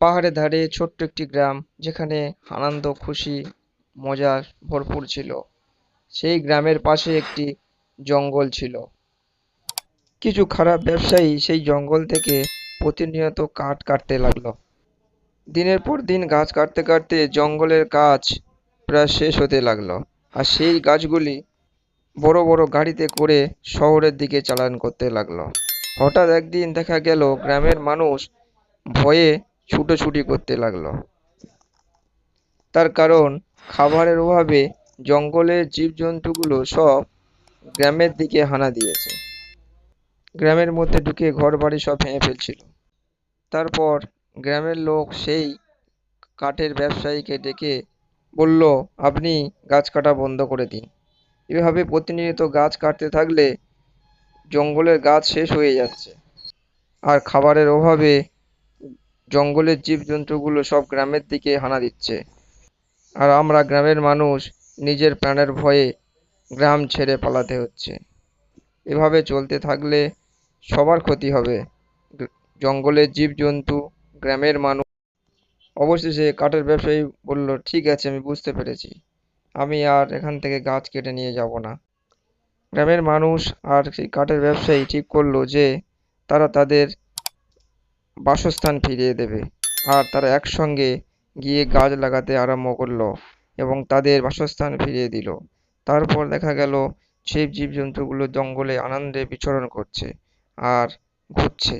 পাহাড়ের ধারে ছোট্ট একটি গ্রাম, যেখানে আনন্দ, খুশি, মজা ভরপুর ছিল। সেই গ্রামের পাশে একটি জঙ্গল ছিল। কিছু খারাপ ব্যবসায়ী সেই জঙ্গল থেকে প্রতিনিয়ত কাঠ কাটতে লাগলো। দিনের পর দিন গাছ কাটতে কাটতে জঙ্গলের গাছ প্রায় শেষ হতে লাগলো। আর সেই গাছগুলি বড় বড় গাড়িতে করে শহরের দিকে চালান করতে লাগলো। হঠাৎ একদিন দেখা গেল গ্রামের মানুষ ভয়ে ছুটোছুটি করতে লাগলো। তার কারণ, খাবারের অভাবে জঙ্গলের জীবজন্তুগুলো সব গ্রামের দিকে হানা দিয়েছে। গ্রামের মধ্যে ঢুকে ঘরবাড়ি সব ভেঙে ফেলছিল। তারপর গ্রামের লোক সেই কাঠের ব্যবসায়ীকে ডেকে বলল, আপনি গাছ কাটা বন্ধ করে দিন। এভাবে প্রতিনিয়ত গাছ কাটতে থাকলে জঙ্গলের গাছ শেষ হয়ে যাচ্ছে। আর খাবারের অভাবে জঙ্গলের জীবজন্তুগুলো সব গ্রামের দিকে হানা দিচ্ছে। আর আমরা গ্রামের মানুষ নিজের প্রাণের ভয়ে গ্রাম ছেড়ে পালাতে হচ্ছে। এভাবে চলতে থাকলে সবার ক্ষতি হবে, জঙ্গলের জীবজন্তু, গ্রামের মানুষ। অবশেষে কাঠের ব্যবসায়ী বলল, ঠিক আছে, আমি বুঝতে পেরেছি, আমি আর এখান থেকে গাছ কেটে নিয়ে যাব না। গ্রামের মানুষ আর সেই কাঠের ব্যবসায়ী ঠিক করলো যে তারা তাদের বাসস্থান ফিরিয়ে দেবে। আর তারা একসঙ্গে গিয়ে গাছ লাগাতে আরম্ভ করলো এবং তাদের বাসস্থান ফিরিয়ে দিল। তারপর দেখা গেল সেই জীবজন্তুগুলো জঙ্গলে আনন্দে বিচরণ করছে আর ঘুরছে।